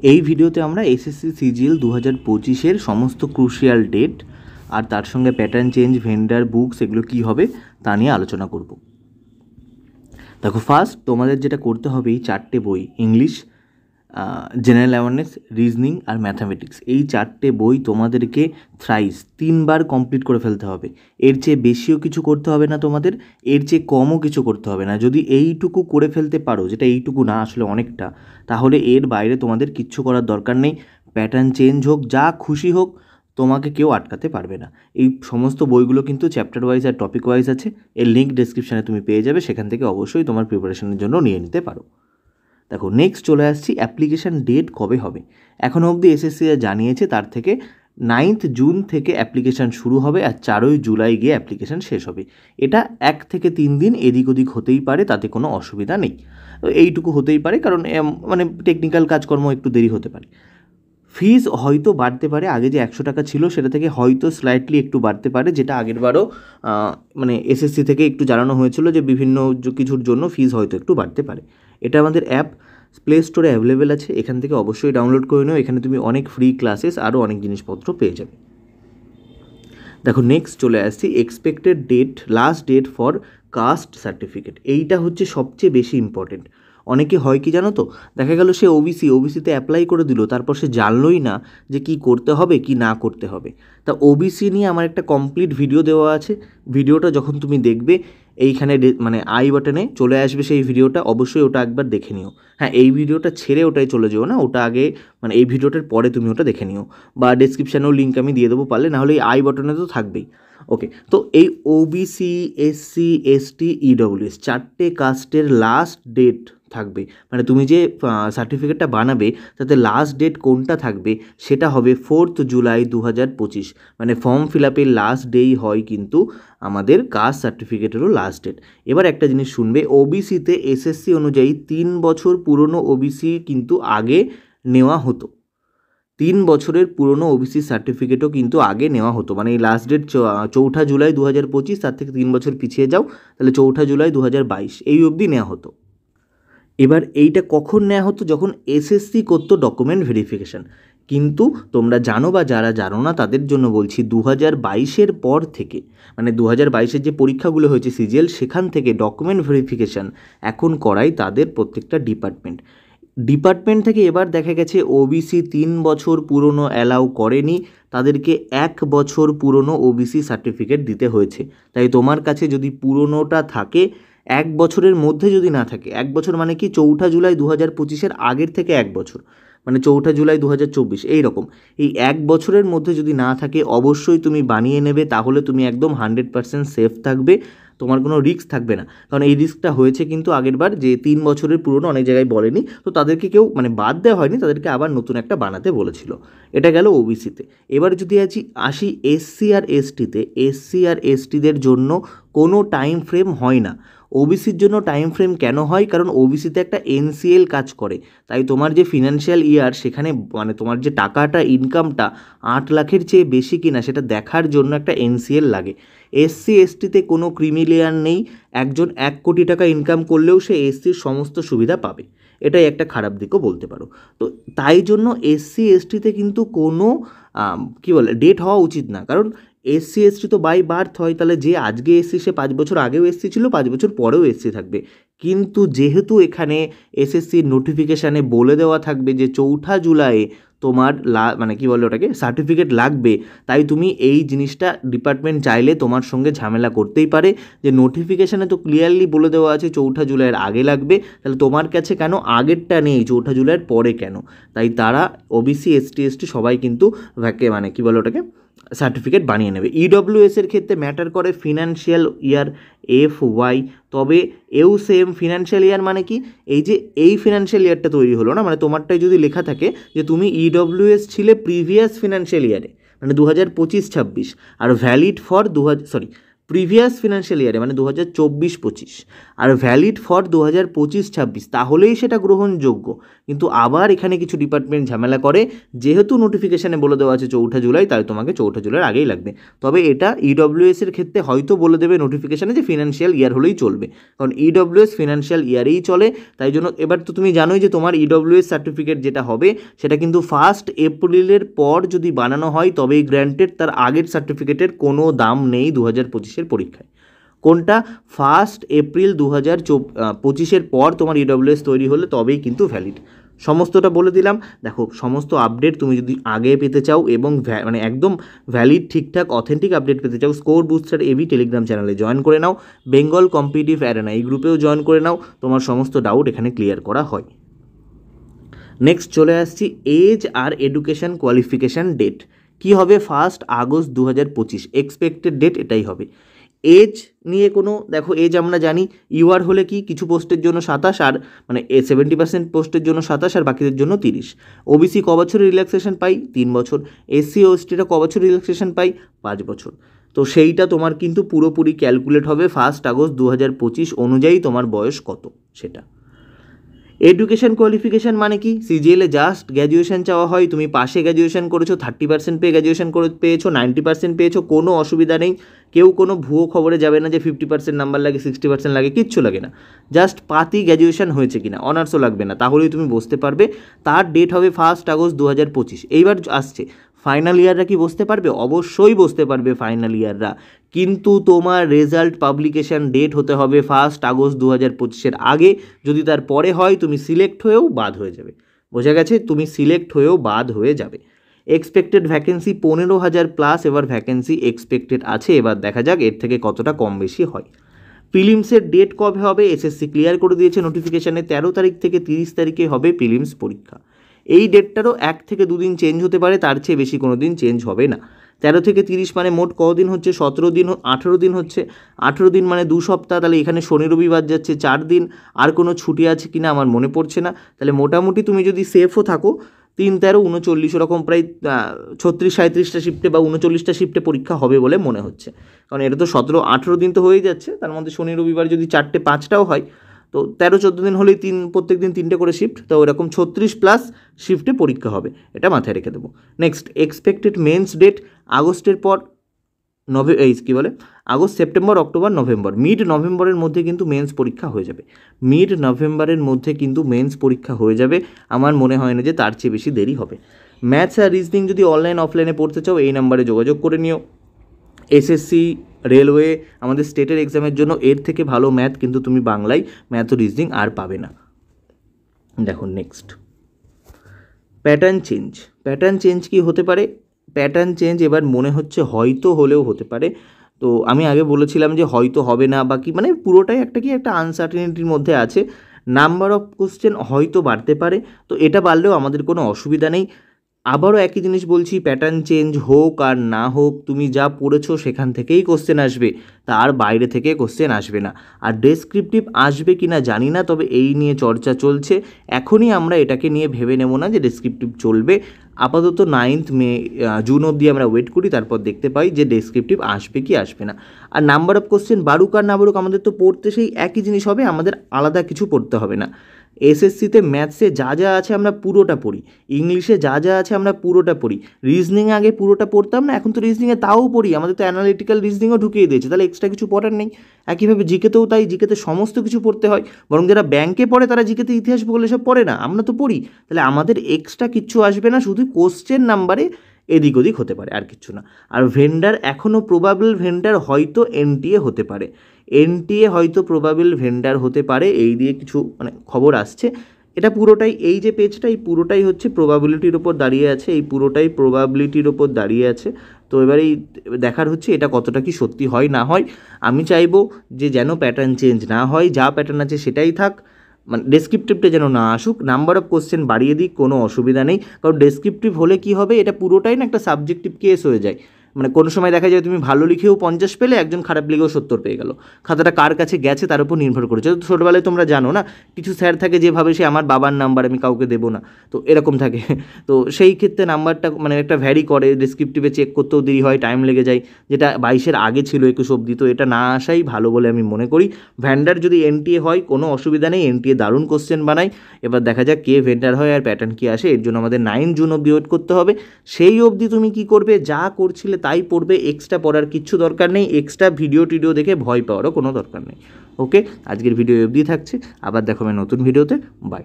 এই ভিডিওতে আমরা এসএসসি সিজিএল 2025-এর সমস্ত ক্রুশিয়াল ডেট আর তার সঙ্গে প্যাটার্ন চেঞ্জ, ভেন্ডার, বুকস এগুলো কী হবে তা নিয়ে আলোচনা করব। দেখো, ফার্স্ট তোমাদের যেটা করতে হবে, এই 4টে বই, ইংলিশ, জেনারেল অ্যাওয়ারনেস, রিজনিং আর ম্যাথামেটিক্স, এই 4টে বই তোমাদেরকে থ্রাইস 3বার কমপ্লিট করে ফেলতে হবে। এর চেয়ে বেশিও কিছু করতে হবে না তোমাদের, এর চেয়ে কমও কিছু করতে হবে না। যদি এইটুকু করে ফেলতে পারো, যেটা এইটুকু না আসলে অনেকটা, তাহলে এর বাইরে তোমাদের কিচ্ছু করার দরকার নেই। প্যাটার্ন চেঞ্জ হোক, যা খুশি হোক, তোমাকে কেউ আটকাতে পারবে না। এই সমস্ত বইগুলো কিন্তু চ্যাপ্টার ওয়াইজ আর টপিক ওয়াইজ আছে, এর লিঙ্ক ডেসক্রিপশানে তুমি পেয়ে যাবে, সেখান থেকে অবশ্যই তোমার প্রিপারেশনের জন্য নিয়ে নিতে পারো। দেখো, নেক্সট চলে আসছি অ্যাপ্লিকেশান ডেট কবে হবে। এখনও অবধি এসএসসি জানিয়েছে তার থেকে 9 জুন থেকে অ্যাপ্লিকেশান শুরু হবে আর 4 জুলাই গিয়ে অ্যাপ্লিকেশান শেষ হবে। এটা 1 থেকে 3 দিন এদিক ওদিক হতেই পারে, তাতে কোনো অসুবিধা নেই। এইটুকু হতেই পারে, কারণ মানে টেকনিক্যাল কাজকর্ম একটু দেরি হতে পারে। ফিজ হয়তো বাড়তে পারে, আগে যে 100 টাকা ছিল সেটা থেকে হয়তো স্লাইটলি একটু বাড়তে পারে, যেটা আগেরবারও মানে এসএসসি থেকে একটু জানানো হয়েছিল যে বিভিন্ন কিছুর জন্য ফিজ হয়তো একটু বাড়তে পারে। এটা আমাদের অ্যাপ প্লে স্টোরে অ্যাভেলেবেল আছে, এখান থেকে অবশ্যই ডাউনলোড করে নিও। এখানে তুমি অনেক ফ্রি ক্লাসেস আরও অনেক জিনিসপত্র পেয়ে যাবে। দেখো, নেক্সট চলে আসছি expected date, last date for caste certificate. এইটা হচ্ছে সবচেয়ে বেশি ইম্পর্টেন্ট। অনেকে হয় কি জানো তো, দেখা গেল সে ওবিসিতে অ্যাপ্লাই করে দিল, তারপর সে জানলই না যে কি করতে হবে কি না করতে হবে। তা ওবিসি নিয়ে আমার একটা কমপ্লিট ভিডিও দেওয়া আছে। ভিডিওটা যখন তুমি দেখবে, এইখানে মানে আই বাটনে চলে আসবে সেই ভিডিওটা, অবশ্যই ওটা একবার দেখে নিও। হ্যাঁ, এই ভিডিওটা ছেড়ে ওটাই চলে যেও না, ওটা আগে মানে এই ভিডিওটার পরে তুমি ওটা দেখে নিও, বা ডেসক্রিপশানেও লিঙ্ক আমি দিয়ে দেবো পারলে, নাহলে এই আই বাটনে তো থাকবেই। ওকে, তো এই ওবিসি, এসসি, এসটি, ইডব্লিউএস 4টে কাস্টের লাস্ট ডেট থাকবে, মানে তুমি যে সার্টিফিকেটটা বানাবে তাতে লাস্ট ডেট কোনটা থাকবে সেটা হবে 4 জুলাই 2025। মানে ফর্ম ফিল আপের লাস্ট ডেই হয় কিন্তু আমাদের কাস্ট সার্টিফিকেটেরও লাস্ট ডেট। এবার একটা জিনিস শুনবে, ওবিসিতে এসএসসি অনুযায়ী 3 বছর পুরনো ওবিসি কিন্তু আগে নেওয়া হতো। 3 বছরের পুরনো ওবিসি সার্টিফিকেটও কিন্তু আগে নেওয়া হতো। মানে এই লাস্ট ডেট 4 জুলাই 2025, তার থেকে 3 বছর পিছিয়ে যাও, তাহলে 4 জুলাই 2022 এই অবধি নেওয়া হতো। এবার এইটা কখন নেওয়া হতো? যখন এসএসসি করতো ডকুমেন্ট ভেরিফিকেশান। কিন্তু তোমরা জানো বা যারা জানো না তাদের জন্য বলছি, 2022-এর পর থেকে, মানে 2022-এর যে পরীক্ষাগুলো হয়েছে সিজিএল, সেখান থেকে ডকুমেন্ট ভেরিফিকেশান এখন করায় তাদের প্রত্যেকটা ডিপার্টমেন্ট থেকে। এবার দেখা গেছে ওবিসি 3 বছর পুরনো অ্যালাউ করেনি, তাদেরকে 1 বছর পুরনো ওবিসি সার্টিফিকেট দিতে হয়েছে। তাই তোমার কাছে যদি পুরনোটা থাকে, 1 বছরের মধ্যে যদি না থাকে, 1 বছর মানে কি 4 জুলাই 2025-এর আগের থেকে 1 বছর, মানে 4 জুলাই 2024 এই রকম, এই 1 বছরের মধ্যে যদি না থাকে অবশ্যই তুমি বানিয়ে নেবে, তাহলে তুমি একদম 100% সেফ থাকবে, তোমার কোনো রিস্ক থাকবে না। কারণ এই রিস্কটা হয়েছে কিন্তু আগেরবার, যে 3 বছরের পুরনো অনেক জায়গায় বলেনি, তো তাদেরকে কেউ মানে বাদ দেওয়া হয়নি, তাদেরকে আবার নতুন একটা বানাতে বলেছিল। এটা গেল ওবিসিতে। এবার যদি আসি এসসি আর এসটিদের জন্য কোনো টাইম ফ্রেম হয় না। ওবিসির জন্য টাইম ফ্রেম কেন হয়? কারণ ওবিসিতে একটা এনসিএল কাজ করে, তাই তোমার যে ফিনান্সিয়াল ইয়ার, সেখানে মানে তোমার যে টাকাটা, ইনকামটা 8 লাখের চেয়ে বেশি কিনা সেটা দেখার জন্য একটা এনসিএল লাগে। এসসি এসটিতে কোনো ক্রিমিলিয়ার নেই, একজন 1 কোটি টাকা ইনকাম করলেও সে এসসির সমস্ত সুবিধা পাবে। এটাই একটা খারাপ দিকও বলতে পারো। তো তাই জন্য এসসি এসটিতে কিন্তু কোনো কী বলে ডেট হওয়া উচিত না, কারণ এসসি এসটি তো বাই বার্থ হয়, তাহলে যে আজকে এসসি সে 5 বছর আগেও এসসি ছিল, 5 বছর পরেও এসসি থাকবে। কিন্তু যেহেতু এখানে এসএসসির নোটিফিকেশানে বলে দেওয়া থাকবে যে 4 জুলাই তোমার মানে কী বলে ওটাকে সার্টিফিকেট লাগবে, তাই তুমি এই জিনিসটা ডিপার্টমেন্ট চাইলে তোমার সঙ্গে ঝামেলা করতেই পারে, যে নোটিফিকেশানে তো ক্লিয়ারলি বলে দেওয়া আছে 4 জুলাইয়ের আগে লাগবে, তাহলে তোমার কাছে কেন আগেরটা নেই, 4 জুলাইয়ের পরে কেন? তাই তারা ওবিসি, এসটি সবাই কিন্তু মানে কী বলে ওটাকে সার্টিফিকেট বানিয়ে নেবে। ইডব্লিউএসের ক্ষেত্রে ম্যাটার করে ফিনান্সিয়াল ইয়ার FY, তবে সেম ফিনান্সিয়াল ইয়ার মানে কি, এই যে এই ফিনান্সিয়াল ইয়ারটা তৈরি হলো না, মানে তোমারটাই যদি লেখা থাকে যে তুমি ইডব্লিউএস ছিলে প্রিভিয়াস ফিনান্সিয়াল ইয়ারে, মানে 2025-26, আর ভ্যালিড ফর প্রিভিয়াস ফিনান্সিয়াল ইয়ারে মানে 2024-25, আর ভ্যালিড ফর 2025-26, তাহলেই সেটা গ্রহণযোগ্য। কিন্তু আবার এখানে কিছু ডিপার্টমেন্ট ঝামেলা করে, যেহেতু নোটিফিকেশানে বলে দেওয়া আছে 4 জুলাই, তাই তোমাকে 4 জুলাইয়ের আগেই লাগবে। তবে এটা ইডব্লিউএসের ক্ষেত্রে হয়তো বলে দেবে নোটিফিকেশানে যে ফিনান্সিয়াল ইয়ার হলেই চলবে, কারণ ইডব্লিউএস ফিনান্সিয়াল ইয়ারেই চলে। তাই জন্য এবার তো তুমি জানোই যে তোমার ইডব্লিউএস সার্টিফিকেট যেটা হবে সেটা কিন্তু 1 এপ্রিলের পর যদি বানানো হয় তবেই গ্র্যান্টেড, তার আগের সার্টিফিকেটের কোনো দাম নেই 2025-এর পরীক্ষায়। কোনটা? 1 এপ্রিল 2025-এর পর তোমার ইডব্লিউএস তৈরি হলে তবেই কিন্তু ভ্যালিড। সমস্তটা বলে দিলাম। দেখো, সমস্ত আপডেট তুমি যদি আগে পেতে চাও এবং মানে একদম ভ্যালিড ঠিকঠাক অথেন্টিক আপডেট পেতে চাও, স্কোর বুস্টার এবি টেলিগ্রাম চ্যানেলে জয়েন করে নাও, বেঙ্গল কম্পিটিটিভ অ্যারেনা এই গ্রুপেও জয়েন করে নাও, তোমার সমস্ত ডাউট এখানে ক্লিয়ার করা হয়। নেক্সট চলে আসছি এজ আর এডুকেশন কোয়ালিফিকেশান ডেট। কি হবে? 1 আগস্ট 2025 এক্সপেক্টেড ডেট এটাই হবে। এজ নিয়ে কোনো, দেখো এজ আমরা জানি ইউআর হলে কি কিছু পোস্টের জন্য 27 আর মানে 70% পোস্টের জন্য 27 আর বাকিদের জন্য 30। ওবিসি ক বছরের রিল্যাক্সেশন পাই? 3 বছর। এসসি ও এসটিরা ক বছর রিল্যাক্সেশন পাই? 5 বছর। তো সেইটা তোমার কিন্তু পুরোপুরি ক্যালকুলেট হবে 1 আগস্ট 2025 অনুযায়ী তোমার বয়স কত সেটা। এডুকেশন কোয়ালিফিকেশান মানে কি? সিজিএলে জাস্ট গ্র্যাজুয়েশন চাওয়া হয়, তুমি পাশে গ্র্যাজুয়েশন করেছো, 30% পেয়ে গ্র্যাজুয়েশন করে পেয়েছো, 90% পেয়েছো, কোনো অসুবিধা নেই। কেউ কোনো ভুয়ো খবরে যাবে না যে 50% নাম্বার লাগে, 60% লাগে, কিচ্ছু লাগে না। জাস্ট পাতি গ্র্যাজুয়েশন হয়েছে কিনা, অনার্সও লাগবে না, তাহলেই তুমি বসতে পারবে। তার ডেট হবে 1 আগস্ট 2025। এইবার আসছে ফাইনাল ইয়াররা কি বসতে পারবে? অবশ্যই বসতে পারবে ফাইনাল ইয়াররা, কিন্তু তোমার রেজাল্ট পাবলিকেশান ডেট হতে হবে 1 আগস্ট 2025-এর আগে। যদি তার পরে হয় তুমি সিলেক্ট হয়েও বাদ হয়ে যাবে। বোঝা গেছে? তুমি সিলেক্ট হয়েও বাদ হয়ে যাবে। এক্সপেক্টেড ভ্যাকেন্সি 15,000 প্লাস এবার ভ্যাকেন্সি এক্সপেক্টেড আছে। এবার দেখা যাক এর থেকে কতটা কম বেশি হয়। প্রিলিমসের ডেট কবে হবে? এসএসসি ক্লিয়ার করে দিয়েছে নোটিফিকেশানে, 13 তারিখ থেকে 30 তারিখে হবে প্রিলিমস পরীক্ষা। এই ডেটটারও 1 থেকে 2 দিন চেঞ্জ হতে পারে, তার চেয়ে বেশি কোনো দিন চেঞ্জ হবে না। 13 থেকে 30 মানে মোট কদিন হচ্ছে? 17 দিন, 18 দিন হচ্ছে। 18 দিন মানে 2 সপ্তাহ, তাহলে এখানে শনি রবিবার যাচ্ছে 4 দিন। আর কোনো ছুটি আছে কি না আমার মনে পড়ছে না। তাহলে মোটামুটি তুমি যদি সেফও থাকো 3, 13, 39 ওরকম প্রায় 36-37টা শিফটে বা 39টা শিফটে পরীক্ষা হবে বলে মনে হচ্ছে, কারণ এটা তো 17-18 দিন তো হয়েই যাচ্ছে, তার মধ্যে শনি রবিবার যদি 4-5টাও হয় তো 13-14 দিন হলেই প্রত্যেক দিন 3টে করে শিফট, তো ওরকম 36+ শিফটে পরীক্ষা হবে, এটা মাথায় রেখে দেবো। নেক্সট এক্সপেক্টেড মেন্স ডেট আগস্টের পর August, September, October, November, mid নভেম্বরের মধ্যে কিন্তু মেন্স পরীক্ষা হয়ে যাবে। মিড নভেম্বরের মধ্যে কিন্তু মেন্স পরীক্ষা হয়ে যাবে, আমার মনে হয় না যে তার চেয়ে বেশি দেরি হবে। ম্যাথস আর রিজনিং যদি অনলাইন অফলাইনে পড়তে চাও এই নাম্বারে যোগাযোগ করে নিও। এসএসসি, রেলওয়ে, আমাদের স্টেটের এক্সামের জন্য এর থেকে ভালো ম্যাথ কিন্তু তুমি বাংলায় ম্যাথ ও রিজনিং আর পাবে না। দেখো নেক্সট প্যাটার্ন চেঞ্জ কি হতে পারে? প্যাটার্ন চেঞ্জ এবার মনে হচ্ছে হয়তো হলেও হতে পারে। তো আমি আগে বলেছিলাম যে হয়তো হবে না বা কি, মানে পুরোটাই একটা আনসার্টেনিটির মধ্যে আছে। নাম্বার অফ কোশ্চেন হয়তো বাড়তে পারে, তো এটা বাড়লেও আমাদের কোনো অসুবিধা নেই। আবারও একই জিনিস বলছি, প্যাটার্ন চেঞ্জ হোক আর না হোক তুমি যা পড়েছো সেখান থেকেই কোশ্চেন আসবে, তার বাইরে থেকে কোশ্চেন আসবে না। আর ডেসক্রিপটিভ আসবে কি না জানি না, তবে এই নিয়ে চর্চা চলছে। এখনই আমরা এটাকে নিয়ে ভেবে নেব না যে ডেসক্রিপটিভ চলবে। আপাতত 9 জুন অবধি আমরা ওয়েট করি, তারপর দেখতে পাই যে ডেসক্রিপটিভ আসবে কি আসবে না। আর নাম্বার অফ কোশ্চেন বাড়ুক আর না বাড়ুক আমাদের তো পড়তে সেই একই জিনিস হবে, আমাদের আলাদা কিছু পড়তে হবে না। এসএসসিতে ম্যাথসে যা যা আছে আমরা পুরোটা পড়ি, ইংলিশে যা যা আছে আমরা পুরোটা পড়ি, রিজনিং আগে পুরোটা পড়তাম না, এখন তো রিজনিংয়ে তাও পড়ি, আমাদের তো অ্যানালিটিক্যাল রিজনিংও ঢুকিয়ে দিয়েছে, তাহলে এক্সট্রা কিছু পড়ার নেই। একইভাবে জিকেতেও তাই, জিকেতে সমস্ত কিছু পড়তে হয়, বরং যারা ব্যাংকে পড়ে তারা জিকেতে ইতিহাস ভূগোল এসব পড়ে না, আমরা তো পড়ি। তাহলে আমাদের এক্সট্রা কিচ্ছু আসবে না, শুধু কোশ্চেন নাম্বারে এদিক ওদিক হতে পারে, আর কিচ্ছু না। আর ভেন্ডার এখনও প্রবাবল ভেন্ডার হয়তো এনটিএ হতে পারে, এনটিএ হয়তো প্রবাবল ভেন্ডার হতে পারে, এই দিয়ে কিছু মানে খবর আসছে। এটা পুরোটাই এই যে পেজটা, এই পুরোটাই হচ্ছে প্রবাবিলিটির ওপর দাঁড়িয়ে আছে, এই পুরোটাই প্রবাবিলিটির ওপর দাঁড়িয়ে আছে। তো এবারে এই দেখার হচ্ছে এটা কতটা কি সত্যি হয় না হয়। আমি চাইবো যে যেন প্যাটার্ন চেঞ্জ না হয়, যা প্যাটার্ন আছে সেটাই থাক, মানে ডেসক্রিপটিভটা যেন না আসুক, নাম্বার অফ কোশ্চেন বাড়িয়ে দিক, কোনো অসুবিধা নেই। কারণ ডেসক্রিপটিভ হলে কি হবে, এটা পুরোটাই না একটা সাবজেক্টিভ কেস হয়ে যায়। মানে কোনো সময় দেখা যায় তুমি ভালো লিখেও 50 পেলে, একজন খারাপ লিখেও 70 পেয়ে গেল। খাতাটা কার কাছে গেছে তার উপর নির্ভর করেছে। তো ছোটোবেলায় তোমরা জানো না, কিছু স্যার থাকে যেভাবে সে আমার বাবার নাম্বার আমি কাউকে দেবো না, তো এরকম থাকে। তো সেই ক্ষেত্রে নাম্বারটা মানে একটা ভ্যারি করে, ডেসক্রিপটিভে চেক করতেও দেরি হয়, টাইম লেগে যায়, যেটা 22-এর আগে ছিল 21 অবধি। তো এটা না আসাই ভালো বলে আমি মনে করি। ভ্যান্ডার যদি এনটিএ হয় কোনো অসুবিধা নেই, এনটিএ দারুণ কোশ্চেন বানায়। এবার দেখা যাক কে ভেন্ডার হয় আর প্যাটার্ন কী আসে। এর জন্য আমাদের 9 জুন অবধি ওয়েট করতে হবে। সেই অবধি তুমি কি করবে, যা করছিলে তাই পড়বে, এক্সট্রা পড়ার কিচ্ছু দরকার নেই, এক্সট্রা ভিডিও টিডিও দেখে ভয় পাওয়ারও কোনো দরকার নেই। ওকে, আজকের ভিডিও অবধি থাকছে, আবার দেখো নতুন ভিডিওতে। বাই।